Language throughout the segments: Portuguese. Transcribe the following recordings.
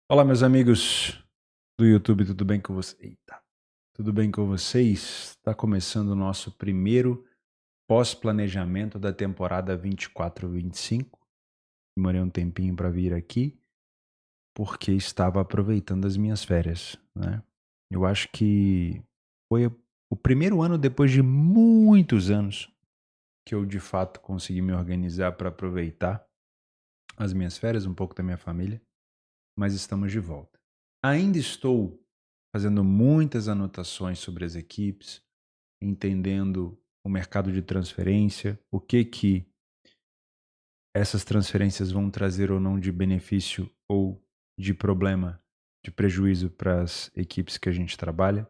Olá, meus amigos do YouTube, tudo bem com vocês? Eita, tudo bem com vocês? Está começando o nosso primeiro pós-planejamento da temporada 24-25. Demorei um tempinho para vir aqui porque estava aproveitando as minhas férias, né? Eu acho que foi o primeiro ano depois de muitos anos que eu de fato consegui me organizar para aproveitar as minhas férias, um pouco da minha família, mas estamos de volta. Ainda estou fazendo muitas anotações sobre as equipes, entendendo o mercado de transferência, o que essas transferências vão trazer ou não de benefício ou de problema, de prejuízo para as equipes que a gente trabalha.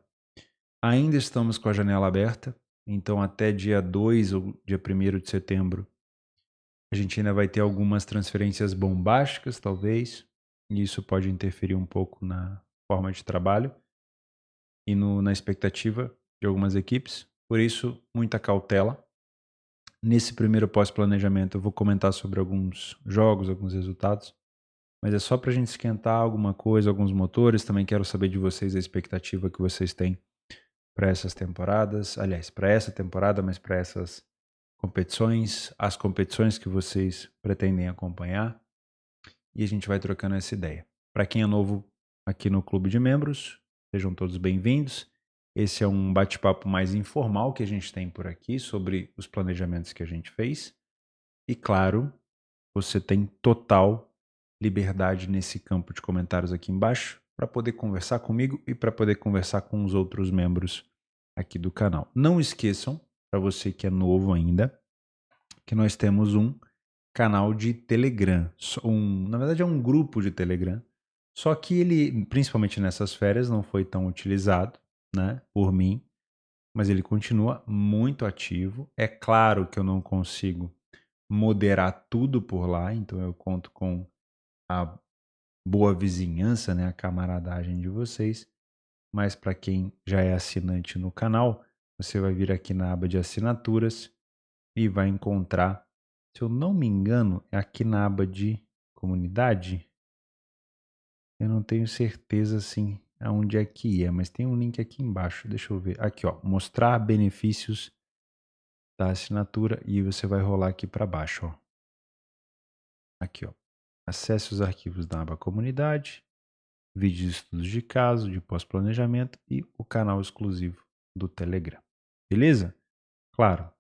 Ainda estamos com a janela aberta, então até dia 2 ou dia 1º de setembro a gente ainda vai ter algumas transferências bombásticas, talvez, e isso pode interferir um pouco na forma de trabalho e na expectativa de algumas equipes. Por isso, muita cautela. Nesse primeiro pós-planejamento, eu vou comentar sobre alguns jogos, alguns resultados, mas é só para a gente esquentar alguma coisa, alguns motores. Também quero saber de vocês a expectativa que vocês têm para essas temporadas. Aliás, para essa temporada, mas para essas competições, as competições que vocês pretendem acompanhar. E a gente vai trocando essa ideia. Para quem é novo aqui no Clube de Membros, sejam todos bem-vindos. Esse é um bate-papo mais informal que a gente tem por aqui sobre os planejamentos que a gente fez. E claro, você tem total liberdade nesse campo de comentários aqui embaixo para poder conversar comigo e para poder conversar com os outros membros aqui do canal. Não esqueçam, para você que é novo ainda, que nós temos um canal de Telegram. Na verdade, é um grupo de Telegram. Só que ele, principalmente nessas férias, não foi tão utilizado, né, por mim, mas ele continua muito ativo. É claro que eu não consigo moderar tudo por lá, então eu conto com a boa vizinhança, né, a camaradagem de vocês. Mas para quem já é assinante no canal, você vai vir aqui na aba de assinaturas e vai encontrar, se eu não me engano, é aqui na aba de comunidade. Eu não tenho certeza assim aonde é que é, mas tem um link aqui embaixo. Deixa eu ver. Aqui, ó, mostrar benefícios da assinatura e você vai rolar aqui para baixo, ó. Aqui, ó. Acesse os arquivos da aba comunidade, vídeos de estudos de caso, de pós-planejamento e o canal exclusivo do Telegram. Beleza? Claro,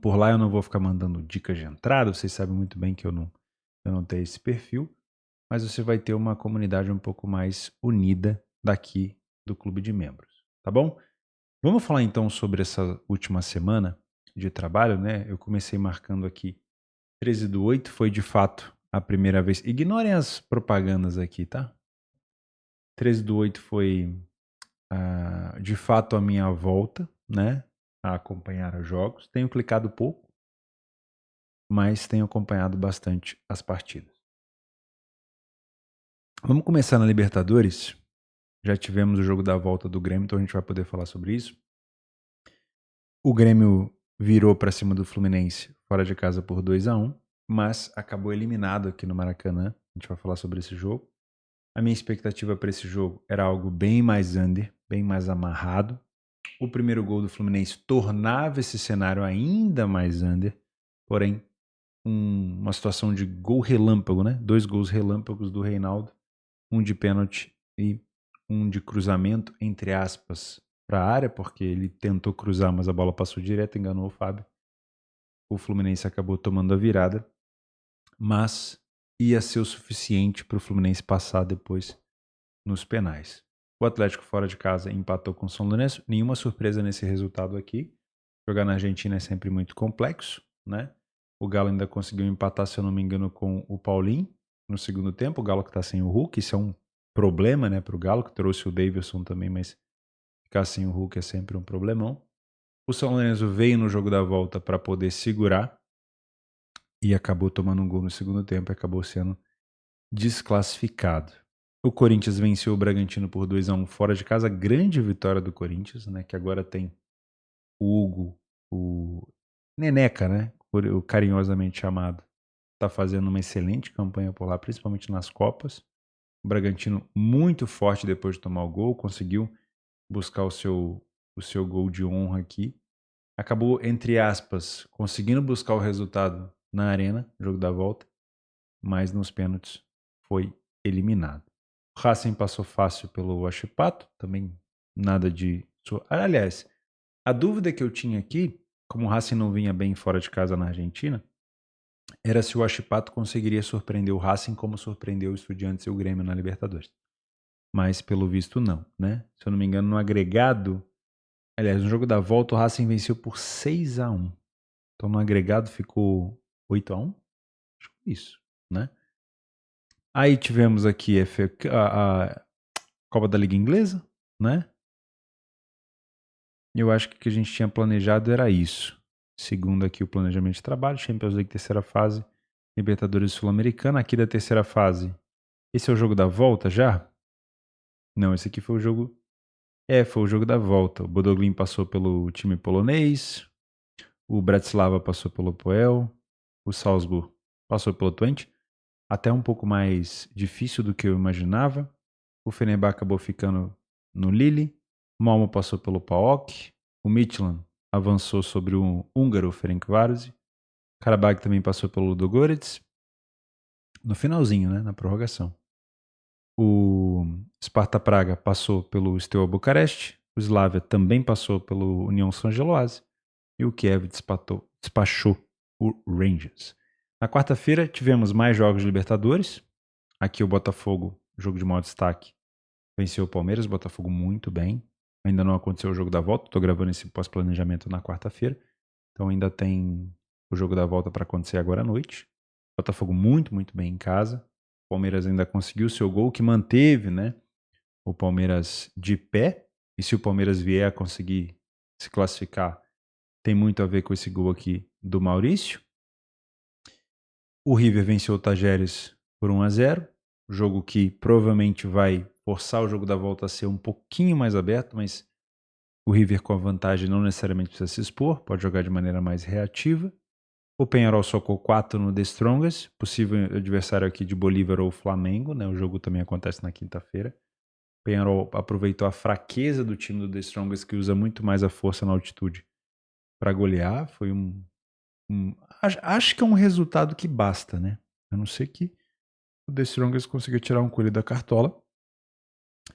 por lá eu não vou ficar mandando dicas de entrada, vocês sabem muito bem que eu não tenho esse perfil, mas você vai ter uma comunidade um pouco mais unida daqui do clube de membros, tá bom? Vamos falar então sobre essa última semana de trabalho, né? Eu comecei marcando aqui 13/8, foi de fato a primeira vez. Ignorem as propagandas aqui, tá? 13/8 foi de fato a minha volta, né? A acompanhar os jogos. Tenho clicado pouco, mas tenho acompanhado bastante as partidas. Vamos começar na Libertadores. Já tivemos o jogo da volta do Grêmio, então a gente vai poder falar sobre isso. O Grêmio virou para cima do Fluminense fora de casa por 2-1, mas acabou eliminado aqui no Maracanã. A gente vai falar sobre esse jogo. A minha expectativa para esse jogo era algo bem mais under, bem mais amarrado. O primeiro gol do Fluminense tornava esse cenário ainda mais under, porém uma situação de gol relâmpago, né? 2 gols relâmpagos do Reinaldo, um de pênalti e um de cruzamento, entre aspas, para a área, porque ele tentou cruzar, mas a bola passou direto, enganou o Fábio. O Fluminense acabou tomando a virada, mas ia ser o suficiente para o Fluminense passar depois nos penais. O Atlético fora de casa empatou com o São Lourenço. Nenhuma surpresa nesse resultado aqui. Jogar na Argentina é sempre muito complexo, né? O Galo ainda conseguiu empatar, se eu não me engano, com o Paulinho no segundo tempo. O Galo que está sem o Hulk, isso é um problema, né, para o Galo, que trouxe o Davidson também, mas ficar sem o Hulk é sempre um problemão. O São Lourenço veio no jogo da volta para poder segurar e acabou tomando um gol no segundo tempo e acabou sendo desclassificado. O Corinthians venceu o Bragantino por 2-1 fora de casa. Grande vitória do Corinthians, né? Que agora tem o Hugo, o Neneca, né? O carinhosamente chamado. Tá fazendo uma excelente campanha por lá, principalmente nas Copas. O Bragantino muito forte depois de tomar o gol, conseguiu buscar o seu gol de honra aqui. Acabou, entre aspas, conseguindo buscar o resultado na arena, jogo da volta, mas nos pênaltis foi eliminado. O Racing passou fácil pelo Huachipato, também nada de... Aliás, a dúvida que eu tinha aqui, como o Racing não vinha bem fora de casa na Argentina, era se o Huachipato conseguiria surpreender o Racing como surpreendeu o Estudiantes e o Grêmio na Libertadores. Mas, pelo visto, não, né? Se eu não me engano, no agregado... Aliás, no jogo da volta, o Racing venceu por 6-1. Então, no agregado, ficou 8-1? Acho que isso, né? Aí tivemos aqui a Copa da Liga Inglesa, né? Eu acho que o que a gente tinha planejado era isso. Segundo aqui o planejamento de trabalho, Champions League terceira fase, Libertadores Sul-Americana. Aqui da terceira fase, esse é o jogo da volta já? Não, esse aqui foi o jogo... foi o jogo da volta. O Bodoglin passou pelo time polonês, o Bratislava passou pelo Poel, o Salzburg passou pelo Twente. Até um pouco mais difícil do que eu imaginava. O Fenerbahçe acabou ficando no Lille. O Malmo passou pelo PAOK. O Midtjylland avançou sobre o húngaro Ferencvárosi. O Karabakh também passou pelo Ludogorets. No finalzinho, né, na prorrogação. O Sparta Praga passou pelo Steaua Bucareste. O Slavia também passou pelo União Saint-Gilloise. E o Kiev despachou o Rangers. Na quarta-feira tivemos mais jogos de Libertadores. Aqui o Botafogo, jogo de maior destaque, venceu o Palmeiras. Botafogo muito bem. Ainda não aconteceu o jogo da volta. Estou gravando esse pós-planejamento na quarta-feira. Então ainda tem o jogo da volta para acontecer agora à noite. Botafogo muito, muito bem em casa. O Palmeiras ainda conseguiu o seu gol, que manteve, né, o Palmeiras de pé. E se o Palmeiras vier a conseguir se classificar, tem muito a ver com esse gol aqui do Maurício. O River venceu o Tajeres por 1-0. Jogo que provavelmente vai forçar o jogo da volta a ser um pouquinho mais aberto, mas o River com a vantagem não necessariamente precisa se expor, pode jogar de maneira mais reativa. O Peñarol socou 4 no The Strongest, possível adversário aqui de Bolívar ou Flamengo, né? O jogo também acontece na quinta-feira. O Peñarol aproveitou a fraqueza do time do The Strongest, que usa muito mais a força na altitude, para golear. Foi acho que é um resultado que basta, né? A não ser que o The Strongest conseguiu tirar um coelho da cartola.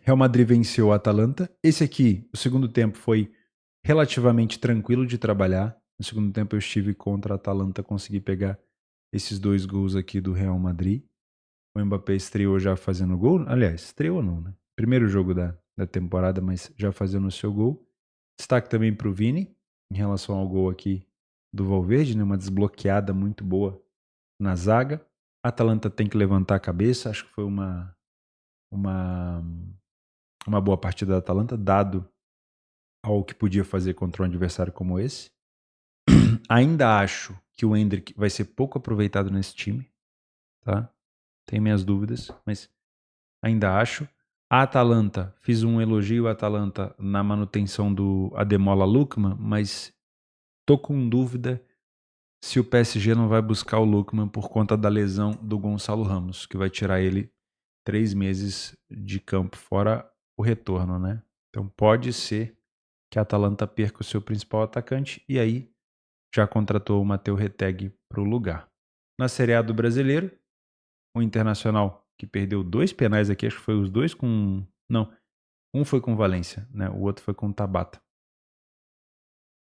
Real Madrid venceu o Atalanta. Esse aqui, o segundo tempo, foi relativamente tranquilo de trabalhar. No segundo tempo eu estive contra a Atalanta, consegui pegar esses 2 gols aqui do Real Madrid. O Mbappé estreou já fazendo gol. Aliás, estreou não, né? Primeiro jogo da temporada, mas já fazendo o seu gol. Destaque também para o Vini, em relação ao gol aqui do Valverde, né? Uma desbloqueada muito boa na zaga. A Atalanta tem que levantar a cabeça. Acho que foi uma boa partida da Atalanta, dado ao que podia fazer contra um adversário como esse. Ainda acho que o Endrick vai ser pouco aproveitado nesse time, tá? Tenho minhas dúvidas, mas ainda acho. A Atalanta, fiz um elogio à Atalanta na manutenção do Ademola Lookman, mas tô com dúvida se o PSG não vai buscar o Lookman por conta da lesão do Gonçalo Ramos, que vai tirar ele 3 meses de campo, fora o retorno, né? Então pode ser que a Atalanta perca o seu principal atacante e aí já contratou o Matteo Retegui para o lugar. Na Série A do Brasileiro, o Internacional, que perdeu 2 penais aqui, acho que foi os 2 com... Não, um foi com o Valência, né? O outro foi com o Tabata.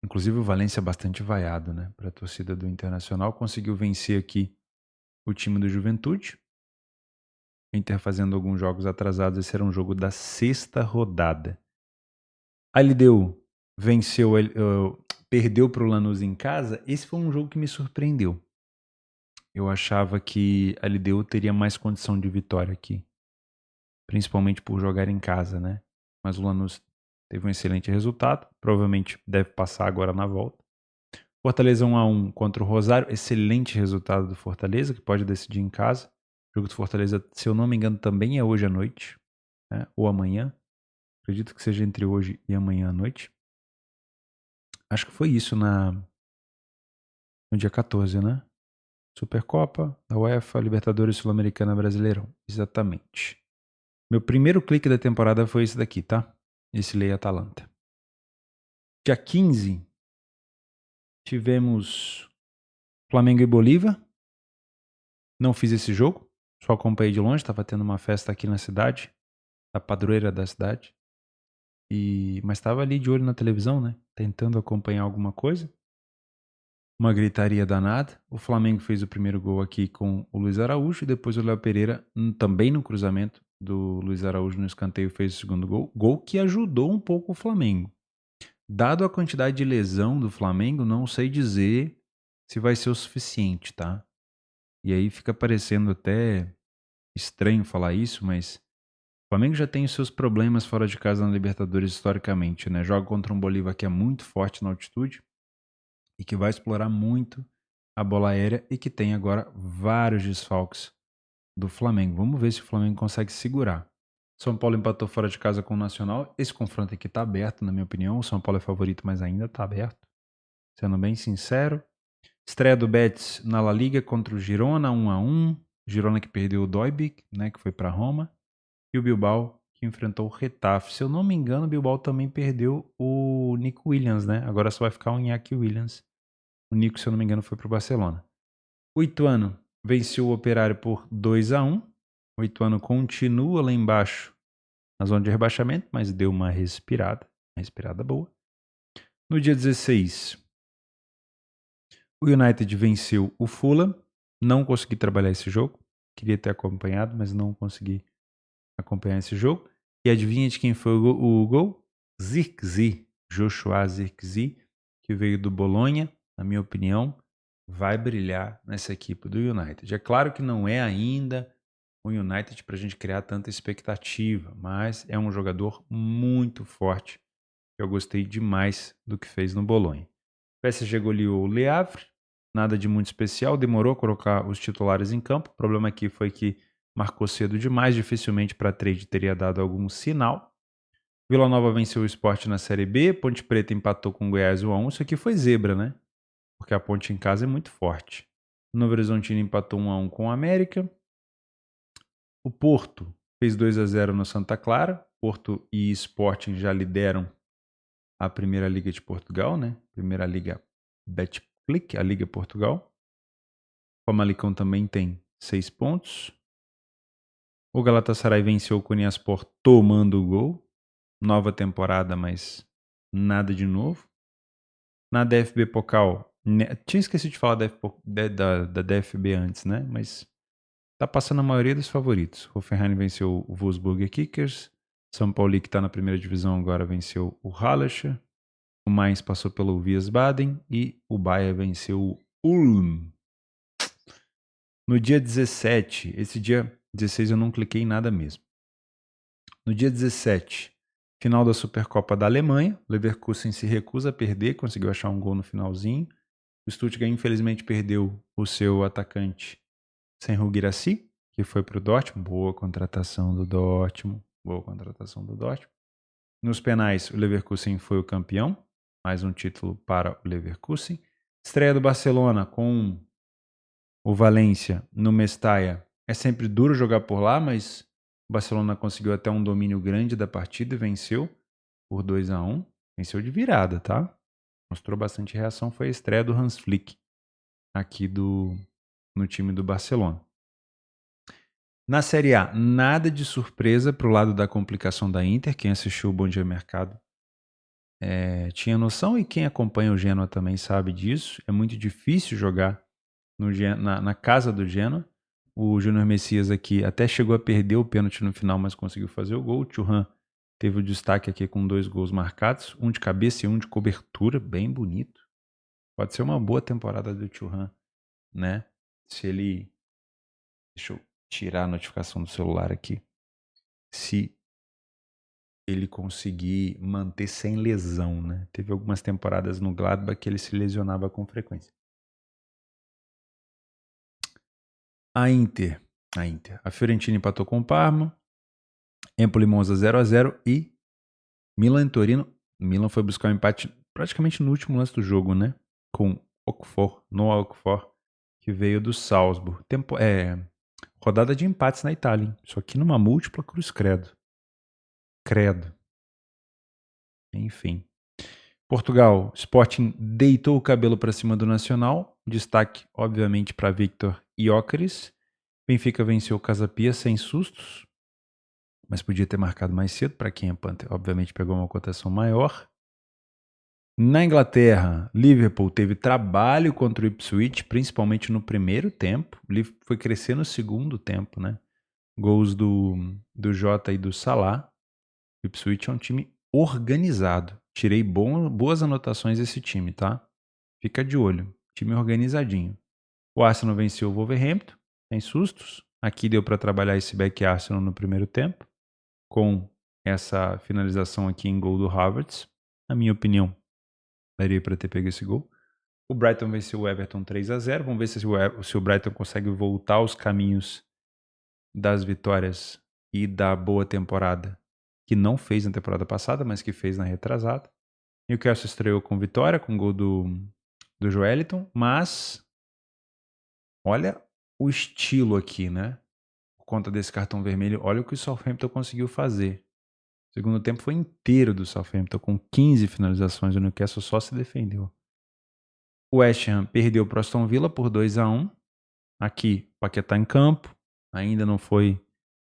Inclusive o Valência é bastante vaiado, né? Para a torcida do Internacional. Conseguiu vencer aqui o time do Juventude. O Inter fazendo alguns jogos atrasados. Esse era um jogo da 6ª rodada. A LDU venceu, perdeu para o Lanús em casa. Esse foi um jogo que me surpreendeu. Eu achava que a LDU teria mais condição de vitória aqui. Principalmente por jogar em casa, né? Mas o Lanús teve um excelente resultado. Provavelmente deve passar agora na volta. Fortaleza 1-1 contra o Rosário. Excelente resultado do Fortaleza, que pode decidir em casa. O jogo do Fortaleza, se eu não me engano, também é hoje à noite, né? Ou amanhã. Acredito que seja entre hoje e amanhã à noite. Acho que foi isso no dia 14, né? Supercopa, da UEFA, Libertadores Sul-Americana, Brasileirão. Exatamente. Meu primeiro clique da temporada foi esse daqui, tá? Esse Lei Atalanta. Dia 15, tivemos Flamengo e Bolívar. Não fiz esse jogo, só acompanhei de longe, estava tendo uma festa aqui na cidade, a padroeira da cidade. Mas estava ali de olho na televisão, né? Tentando acompanhar alguma coisa. Uma gritaria danada. O Flamengo fez o primeiro gol aqui com o Luiz Araújo e depois o Léo Pereira, também no cruzamento do Luiz Araújo no escanteio, fez o segundo gol. Gol que ajudou um pouco o Flamengo. Dado a quantidade de lesão do Flamengo, não sei dizer se vai ser o suficiente, tá? E aí fica parecendo até estranho falar isso, mas o Flamengo já tem os seus problemas fora de casa na Libertadores historicamente, né? Joga contra um Bolívar que é muito forte na altitude e que vai explorar muito a bola aérea e que tem agora vários desfalques do Flamengo. Vamos ver se o Flamengo consegue segurar. São Paulo empatou fora de casa com o Nacional. Esse confronto aqui tá aberto, na minha opinião. O São Paulo é favorito, mas ainda tá aberto. Sendo bem sincero. Estreia do Betis na La Liga contra o Girona, 1-1. Girona que perdeu o Doibik, né, que foi para Roma. E o Bilbao que enfrentou o Getafe. Se eu não me engano, o Bilbao também perdeu o Nico Williams, né? Agora só vai ficar o Iñaki Williams. O Nico, se eu não me engano, foi para o Barcelona. O Ituano venceu o Operário por 2-1. O Ituano continua lá embaixo na zona de rebaixamento, mas deu uma respirada boa. No dia 16, o United venceu o Fulham. Não consegui trabalhar esse jogo. Queria ter acompanhado, mas não consegui acompanhar esse jogo. E adivinha de quem foi o gol? Zirkzee, Joshua Zirkzee, que veio do Bolonha, na minha opinião, vai brilhar nessa equipe do United. É claro que não é ainda o United para a gente criar tanta expectativa, mas é um jogador muito forte. Eu gostei demais do que fez no Bolonha. O PSG goleou o Le Havre, nada de muito especial, demorou a colocar os titulares em campo. O problema aqui foi que marcou cedo demais, dificilmente para trade teria dado algum sinal. Vila Nova venceu o Sport na Série B, Ponte Preta empatou com o Goiás 1-1. Isso aqui foi zebra, né? Porque a Ponte em casa é muito forte. O Novo Horizontino empatou 1-1 com o América. O Porto fez 2-0 no Santa Clara. Porto e Sporting já lideram a Primeira Liga de Portugal, né? Primeira Liga Betclic, a Liga Portugal. O Famalicão também tem 6 pontos. O Galatasaray venceu o Konyaspor tomando o gol. Nova temporada, mas nada de novo. Na DFB Pokal, tinha esquecido de falar da DFB antes, né? Mas tá passando a maioria dos favoritos. O Hoffenheim venceu o Wolfsburg Kickers. São Paulo, que está na primeira divisão, agora venceu o Hallerscher. O Mainz passou pelo Wiesbaden e o Bayer venceu o Ulm. No dia 17, esse dia 16 eu não cliquei em nada mesmo. No dia 17, final da Supercopa da Alemanha, o Leverkusen se recusa a perder, conseguiu achar um gol no finalzinho. O Stuttgart infelizmente perdeu o seu atacante Senhu Guirassy, que foi para o Dortmund. Boa contratação do Dortmund. Nos penais, o Leverkusen foi o campeão. Mais um título para o Leverkusen. Estreia do Barcelona com o Valência no Mestalla. É sempre duro jogar por lá, mas o Barcelona conseguiu até um domínio grande da partida e venceu por 2-1. Venceu de virada, tá? Mostrou bastante reação. Foi a estreia do Hans Flick aqui no time do Barcelona. Na Série A, nada de surpresa pro lado da complicação da Inter. Quem assistiu o Bom Dia Mercado tinha noção, e quem acompanha o Genoa também sabe disso. É muito difícil jogar na casa do Genoa. O Júnior Messias aqui até chegou a perder o pênalti no final, mas conseguiu fazer o gol. O Thuram teve o destaque aqui com 2 gols marcados, um de cabeça e um de cobertura, bem bonito. Pode ser uma boa temporada do Thuram, né? Se ele... Deixa eu tirar a notificação do celular aqui. Se ele conseguir manter sem lesão, né? Teve algumas temporadas no Gladbach que ele se lesionava com frequência. A Inter. A Fiorentina empatou com o Parma. Empoli Monza 0-0 e Milan e Torino. Milan foi buscar um empate praticamente no último lance do jogo, né? Com Okafor, que veio do Salzburg. Rodada de empates na Itália, hein? Isso aqui numa múltipla cruz credo. Credo. Enfim. Portugal, Sporting deitou o cabelo para cima do Nacional. Destaque, obviamente, para Victor Gyökeres. Benfica venceu o Casa Pia sem sustos, mas podia ter marcado mais cedo. Para quem é Panther, obviamente pegou uma cotação maior. Na Inglaterra, Liverpool teve trabalho contra o Ipswich, principalmente no primeiro tempo. O Liverpool foi crescer no segundo tempo, né? Gols do Jota e do Salah. O Ipswich é um time organizado. Tirei boas anotações desse time, tá? Fica de olho. Time organizadinho. O Arsenal venceu o Wolverhampton, sem sustos. Aqui deu para trabalhar esse back Arsenal no primeiro tempo, com essa finalização aqui em gol do Havertz. Na minha opinião, daria para ter pego esse gol. O Brighton venceu o Everton 3-0. Vamos ver se o Brighton consegue voltar aos caminhos das vitórias e da boa temporada que não fez na temporada passada, mas que fez na retrasada. Newcastle estreou com vitória, com gol do Joelinton, mas olha o estilo aqui, né? Por conta desse cartão vermelho, olha o que o Southampton conseguiu fazer. O segundo tempo foi inteiro do Southampton, com 15 finalizações. O Newcastle só se defendeu. O West Ham perdeu para o Aston Villa por 2-1. Aqui, o Paquetá em campo. Ainda não foi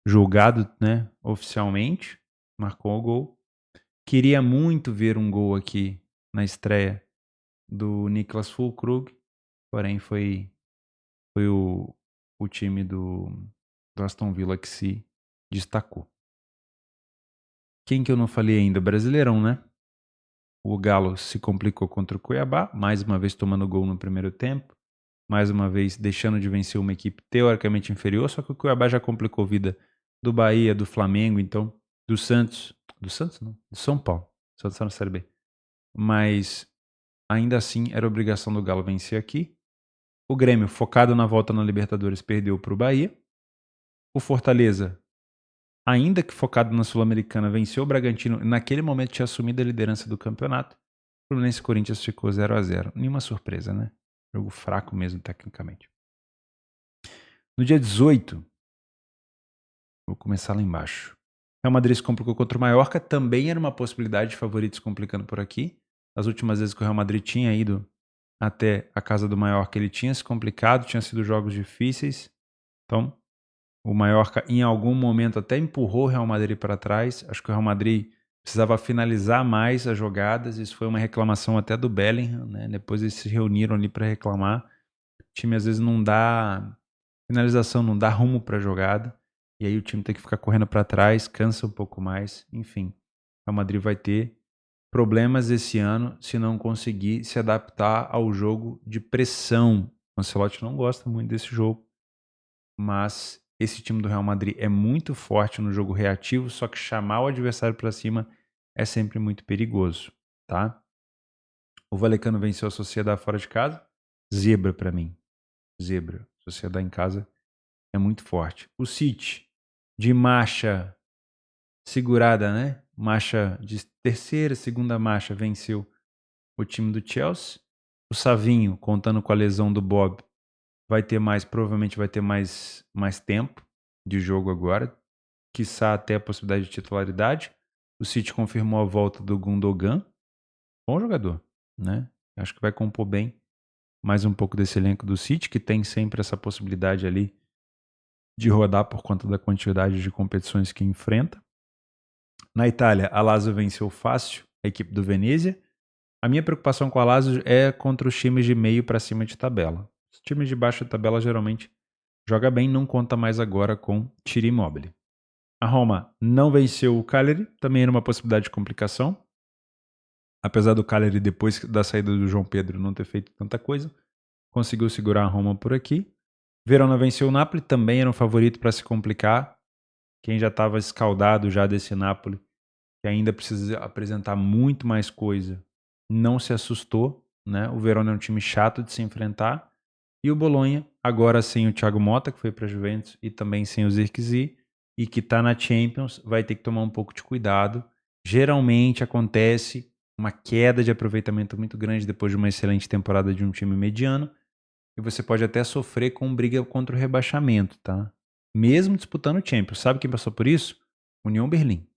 julgado, né, oficialmente. Marcou o gol. Queria muito ver um gol aqui na estreia do Niklas Füllkrug. Porém, foi o time do Aston Villa que se destacou. Quem que eu não falei ainda? Brasileirão, né? O Galo se complicou contra o Cuiabá, mais uma vez tomando gol no primeiro tempo, mais uma vez deixando de vencer uma equipe teoricamente inferior, só que o Cuiabá já complicou a vida do Bahia, do Flamengo, então, do Santos não, do São Paulo, Santos está na Série B. Mas ainda assim era obrigação do Galo vencer aqui. O Grêmio, focado na volta na Libertadores, perdeu para o Bahia. O Fortaleza, ainda que focado na Sul-Americana, venceu o Bragantino e naquele momento tinha assumido a liderança do campeonato. O Fluminense e Corinthians ficou 0-0. Nenhuma surpresa, né? Jogo fraco mesmo, tecnicamente. No dia 18, vou começar lá embaixo. Real Madrid se complicou contra o Mallorca, também era uma possibilidade de favoritos complicando por aqui. As últimas vezes que o Real Madrid tinha ido até a casa do Mallorca, ele tinha se complicado, tinha sido jogos difíceis. Então, o Mallorca em algum momento até empurrou o Real Madrid para trás. Acho que o Real Madrid precisava finalizar mais as jogadas. Isso foi uma reclamação até do Bellingham, né? Depois eles se reuniram ali para reclamar. O time às vezes não dá finalização, não dá rumo para a jogada. E aí o time tem que ficar correndo para trás, cansa um pouco mais. Enfim, o Real Madrid vai ter problemas esse ano se não conseguir se adaptar ao jogo de pressão. O Ancelotti não gosta muito desse jogo, mas esse time do Real Madrid é muito forte no jogo reativo, só que chamar o adversário para cima é sempre muito perigoso, tá? O Vallecano venceu a Sociedade fora de casa. Zebra para mim. Zebra. Sociedade em casa é muito forte. O City, de marcha segurada, né? Marcha de terceira, segunda marcha, venceu o time do Chelsea. O Savinho, contando com a lesão do Bob, provavelmente vai ter mais tempo de jogo agora, quiçá até a possibilidade de titularidade. O City confirmou a volta do Gundogan, bom jogador, né? Acho que vai compor bem mais um pouco desse elenco do City, que tem sempre essa possibilidade ali de rodar por conta da quantidade de competições que enfrenta. Na Itália, a Lazio venceu fácil a equipe do Venezia. A minha preocupação com a Lazio é contra os times de meio para cima de tabela. Os times de baixo de tabela geralmente joga bem, não conta mais agora com Tiro Immobile. A Roma não venceu o Cagliari, também era uma possibilidade de complicação. Apesar do Cagliari, depois da saída do João Pedro, não ter feito tanta coisa, conseguiu segurar a Roma por aqui. Verona venceu o Napoli, também era um favorito para se complicar. Quem já estava escaldado já desse Napoli, que ainda precisa apresentar muito mais coisa, não se assustou, né? O Verona é um time chato de se enfrentar. E o Bolonha, agora sem o Thiago Motta, que foi para a Juventus, e também sem o Zirkzee, e que está na Champions, vai ter que tomar um pouco de cuidado. Geralmente acontece uma queda de aproveitamento muito grande depois de uma excelente temporada de um time mediano, e você pode até sofrer com briga contra o rebaixamento, tá? mesmo disputando o Champions. Sabe quem passou por isso? União Berlim,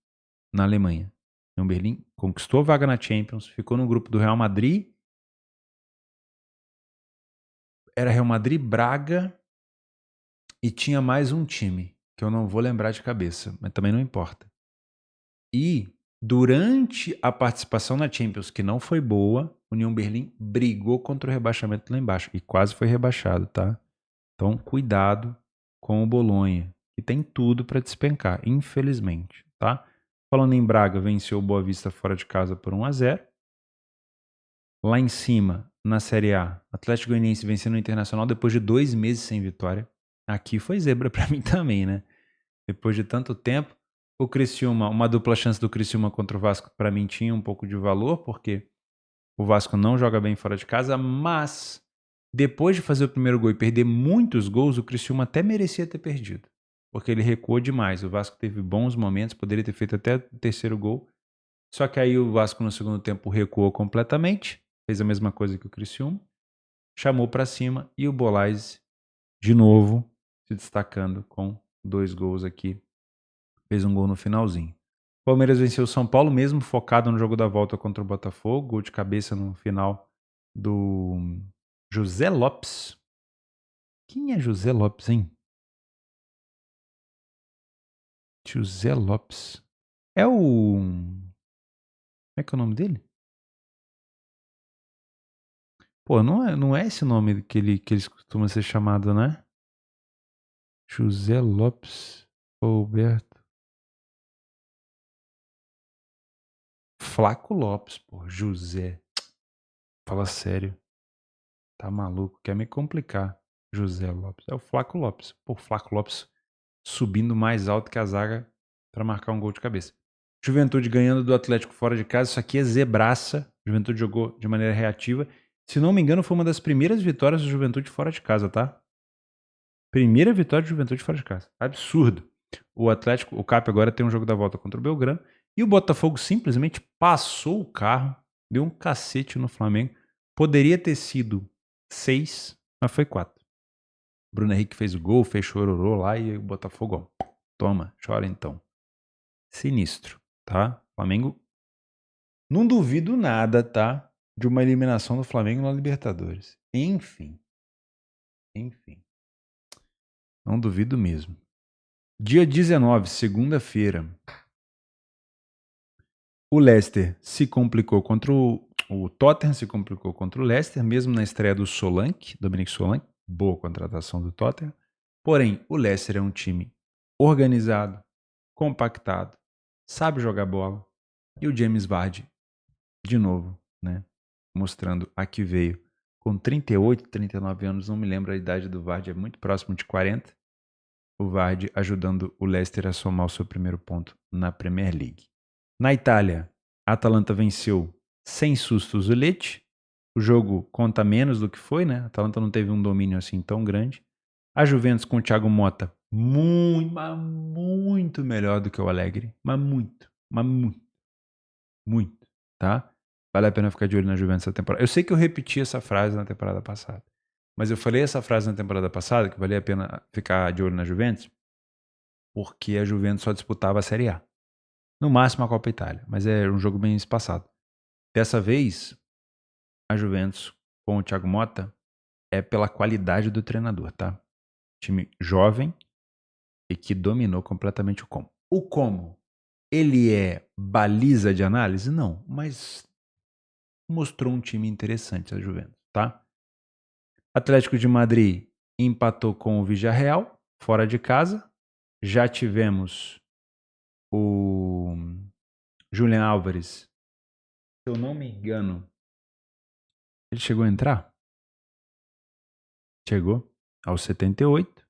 na Alemanha. União Berlim conquistou a vaga na Champions, ficou no grupo do Real Madrid. Era Real Madrid, Braga e tinha mais um time, que eu não vou lembrar de cabeça, mas também não importa. E durante a participação na Champions, que não foi boa, União Berlim brigou contra o rebaixamento lá embaixo e quase foi rebaixado, tá? Então, cuidado com o Bolonha, que tem tudo para despencar, infelizmente, tá? Falando em Braga, venceu o Boa Vista fora de casa por 1-0. Lá em cima, na Série A, Atlético Goianiense vencendo o Internacional depois de 2 meses sem vitória. Aqui foi zebra para mim também, né? Depois de tanto tempo. O Criciúma, uma dupla chance do Criciúma contra o Vasco, para mim tinha um pouco de valor, porque o Vasco não joga bem fora de casa, mas depois de fazer o primeiro gol e perder muitos gols, o Criciúma até merecia ter perdido, porque ele recuou demais. O Vasco teve bons momentos, poderia ter feito até o terceiro gol, só que aí o Vasco no segundo tempo recuou completamente, fez a mesma coisa que o Criciúma, chamou para cima e o Bolais, de novo, se destacando com 2 gols aqui. Fez um gol no finalzinho. O Palmeiras venceu o São Paulo, mesmo focado no jogo da volta contra o Botafogo. Gol de cabeça no final do José Lopes. Quem é José Lopes, hein? José Lopes. É o... Como é que é o nome dele? Pô, não é esse nome que eles costumam ser chamado, né? José Lopes Roberto. Flaco Lopes, pô. José. Fala sério. Tá maluco? Quer me complicar. José Lopes. É o Flaco Lopes. Pô, o Flaco Lopes subindo mais alto que a zaga para marcar um gol de cabeça. Juventude ganhando do Atlético fora de casa. Isso aqui é zebraça. Juventude jogou de maneira reativa. Se não me engano, foi uma das primeiras vitórias do Juventude fora de casa, tá? Primeira vitória do Juventude fora de casa. Absurdo. O Atlético, o CAP agora tem um jogo da volta contra o Belgrano. E o Botafogo simplesmente passou o carro, deu um cacete no Flamengo. Poderia ter sido 6, mas foi 4. Bruno Henrique fez o gol, fez chororô lá e o Botafogo, ó, toma, chora então. Sinistro, tá? Flamengo, não duvido nada, tá? De uma eliminação do Flamengo na Libertadores. Enfim. Não duvido mesmo. Dia 19, segunda-feira. O Leicester se complicou contra o Tottenham, se complicou contra o Leicester, mesmo na estreia do Solanke, Dominique Solanke. Boa contratação do Tottenham. Porém, o Leicester é um time organizado, compactado, sabe jogar bola. E o James Vardy, de novo, né, mostrando a que veio. Com 38, 39 anos, não me lembro a idade do Vardy, é muito próximo de 40. O Vardy ajudando o Leicester a somar o seu primeiro ponto na Premier League. Na Itália, a Atalanta venceu sem sustos o Lecce. O jogo conta menos do que foi, né? A Atalanta não teve um domínio assim tão grande. A Juventus com o Thiago Motta, muito melhor do que o Allegri. Mas muito, tá? Vale a pena ficar de olho na Juventus essa temporada. Eu sei que eu repeti essa frase na temporada passada, mas eu falei essa frase na temporada passada, que valia a pena ficar de olho na Juventus, porque a Juventus só disputava a Série A. No máximo a Copa Itália, mas é um jogo bem espaçado. Dessa vez, a Juventus com o Thiago Motta é pela qualidade do treinador, tá? Time jovem e que dominou completamente o como. O como? Ele é baliza de análise? Não, mas mostrou um time interessante a Juventus, tá? Atlético de Madrid empatou com o Villarreal, fora de casa. Já tivemos o Julián Álvares, se eu não me engano, ele chegou a entrar? Chegou aos 78.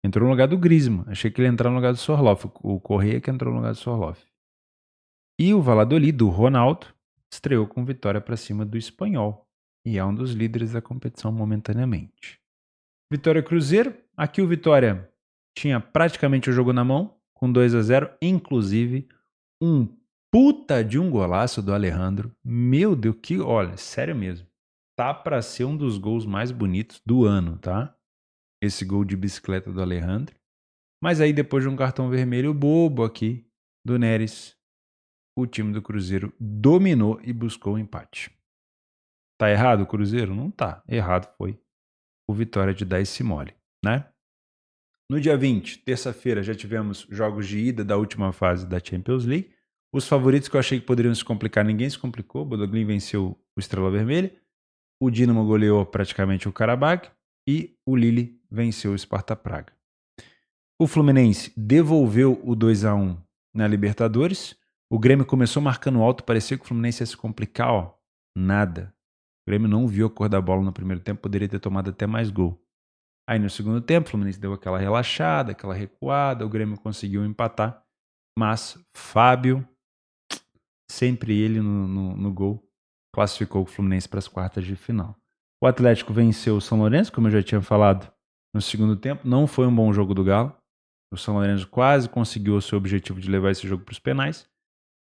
Entrou no lugar do Griezmann. Achei que ele ia entrar no lugar do Sorloth. O Correia que entrou no lugar do Sorloth. E o Valladolid, do Ronaldo, estreou com vitória para cima do Espanhol. E é um dos líderes da competição momentaneamente. Vitória Cruzeiro. Aqui o Vitória tinha praticamente o jogo na mão, com 2-0, inclusive um puta de um golaço do Alejandro. Meu Deus, que, olha, sério mesmo. Tá para ser um dos gols mais bonitos do ano, tá? Esse gol de bicicleta do Alejandro. Mas aí depois de um cartão vermelho bobo aqui do Neres, o time do Cruzeiro dominou e buscou o empate. Tá errado o Cruzeiro? Não tá. Errado foi o Vitória de dar esse mole, né? No dia 20, terça-feira, já tivemos jogos de ida da última fase da Champions League. Os favoritos que eu achei que poderiam se complicar, ninguém se complicou. O Bodoglin venceu o Estrela Vermelha. O Dinamo goleou praticamente o Karabakh. E o Lille venceu o Sparta Praga. O Fluminense devolveu o 2-1 na Libertadores. O Grêmio começou marcando alto, parecia que o Fluminense ia se complicar, ó. Nada. O Grêmio não viu a cor da bola no primeiro tempo, poderia ter tomado até mais gol. Aí no segundo tempo, o Fluminense deu aquela relaxada, aquela recuada, o Grêmio conseguiu empatar, mas Fábio, sempre ele no gol, classificou o Fluminense para as quartas de final. O Atlético venceu o São Lourenço, como eu já tinha falado no segundo tempo, não foi um bom jogo do Galo. O São Lourenço quase conseguiu o seu objetivo de levar esse jogo para os penais,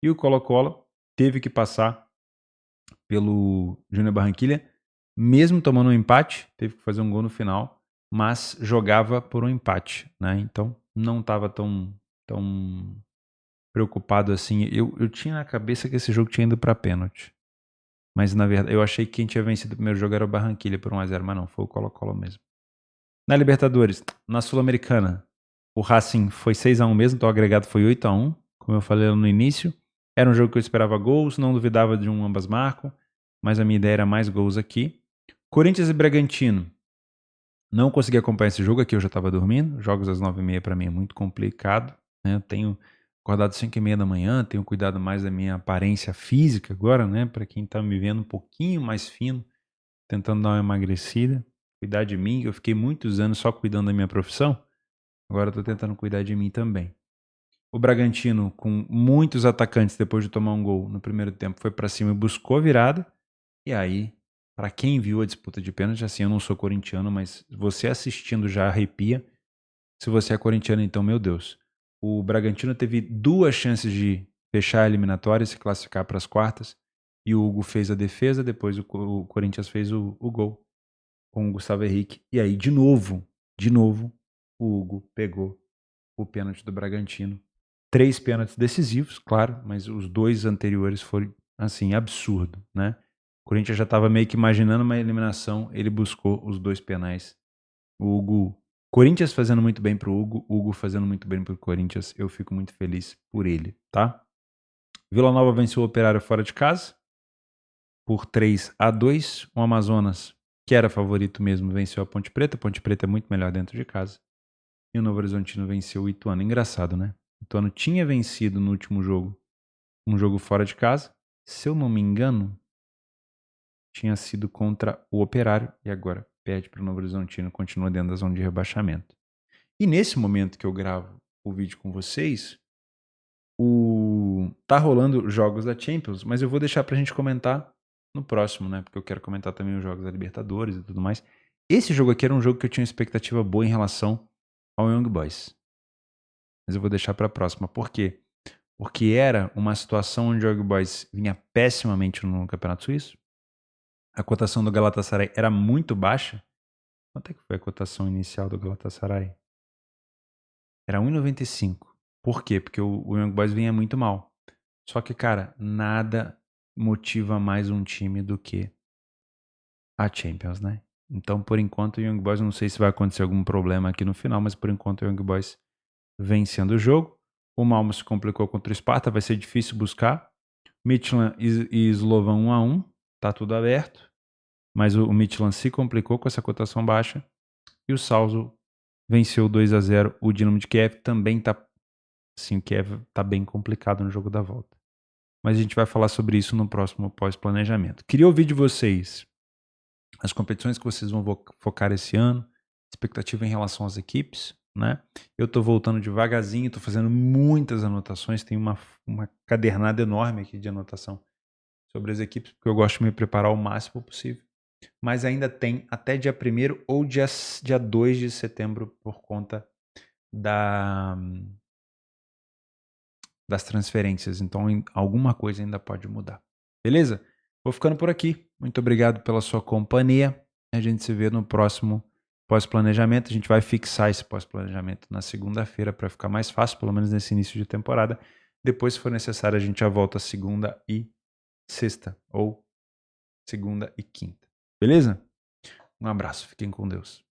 e o Colo-Colo teve que passar pelo Júnior Barranquilla, mesmo tomando um empate, teve que fazer um gol no final, mas jogava por um empate, né? Então não estava tão preocupado assim. Eu tinha na cabeça que esse jogo tinha ido para pênalti, mas na verdade eu achei que quem tinha vencido o primeiro jogo era o Barranquilla por 1-0, mas não, foi o Colo-Colo mesmo. Na Libertadores, na Sul-Americana, o Racing foi 6-1 mesmo, então o agregado foi 8-1, como eu falei no início. Era um jogo que eu esperava gols, não duvidava de ambas marcam, mas a minha ideia era mais gols aqui. Corinthians e Bragantino. Não consegui acompanhar esse jogo aqui, eu já estava dormindo. Jogos às 9h30 para mim é muito complicado, né? Eu tenho acordado às 5h30 da manhã, tenho cuidado mais da minha aparência física agora, né? Para quem está me vendo um pouquinho mais fino, tentando dar uma emagrecida. Cuidar de mim, eu fiquei muitos anos só cuidando da minha profissão. Agora eu tô tentando cuidar de mim também. O Bragantino, com muitos atacantes depois de tomar um gol no primeiro tempo, foi para cima e buscou a virada. E aí, para quem viu a disputa de pênalti, assim, eu não sou corintiano, mas você assistindo já arrepia. Se você é corintiano, então, meu Deus. O Bragantino teve 2 chances de fechar a eliminatória e se classificar para as quartas. E o Hugo fez a defesa, depois o Corinthians fez o gol com o Gustavo Henrique. E aí, de novo, o Hugo pegou o pênalti do Bragantino. 3 pênaltis decisivos, claro, mas os 2 anteriores foram, assim, absurdo, né? O Corinthians já estava meio que imaginando uma eliminação, ele buscou os 2 penais. O Hugo, Corinthians fazendo muito bem pro Hugo, Hugo fazendo muito bem pro Corinthians, eu fico muito feliz por ele, tá? Vila Nova venceu o Operário fora de casa por 3-2. O Amazonas, que era favorito mesmo, venceu a Ponte Preta. A Ponte Preta é muito melhor dentro de casa. E o Novo Horizontino venceu o Ituano. Engraçado, né? O Ituano tinha vencido no último jogo, um jogo fora de casa. Se eu não me engano, tinha sido contra o Operário e agora perde para o Novo Horizontino, continua dentro da zona de rebaixamento. E nesse momento que eu gravo o vídeo com vocês, tá rolando jogos da Champions, mas eu vou deixar pra gente comentar no próximo, né? Porque eu quero comentar também os jogos da Libertadores e tudo mais. Esse jogo aqui era um jogo que eu tinha uma expectativa boa em relação ao Young Boys. Mas eu vou deixar pra próxima. Por quê? Porque era uma situação onde o Young Boys vinha pessimamente no Campeonato Suíço. A cotação do Galatasaray era muito baixa. Quanto é que foi a cotação inicial do Galatasaray? Era 1,95. Por quê? Porque o Young Boys vinha muito mal. Só que, cara, nada motiva mais um time do que a Champions, né? Então, por enquanto, o Young Boys, não sei se vai acontecer algum problema aqui no final, mas por enquanto o Young Boys vencendo o jogo. O Malmo se complicou contra o Sparta, vai ser difícil buscar. Midtjylland e Slovan 1-1, tá tudo aberto. Mas o Midtjylland se complicou com essa cotação baixa. E o Salzo venceu 2-0. O Dinamo de Kiev também tá, assim, o Kiev tá bem complicado no jogo da volta. Mas a gente vai falar sobre isso no próximo pós-planejamento. Queria ouvir de vocês as competições que vocês vão focar esse ano, expectativa em relação às equipes, né? Eu tô voltando devagarzinho, tô fazendo muitas anotações, tem uma cadernada enorme aqui de anotação sobre as equipes, porque eu gosto de me preparar o máximo possível. Mas ainda tem até dia 1º ou dia 2 de setembro por conta das transferências. Então alguma coisa ainda pode mudar. Beleza? Vou ficando por aqui. Muito obrigado pela sua companhia. A gente se vê no próximo pós-planejamento. A gente vai fixar esse pós-planejamento na segunda-feira para ficar mais fácil, pelo menos nesse início de temporada. Depois, se for necessário, a gente já volta segunda e sexta, ou segunda e quinta. Beleza? Um abraço, fiquem com Deus.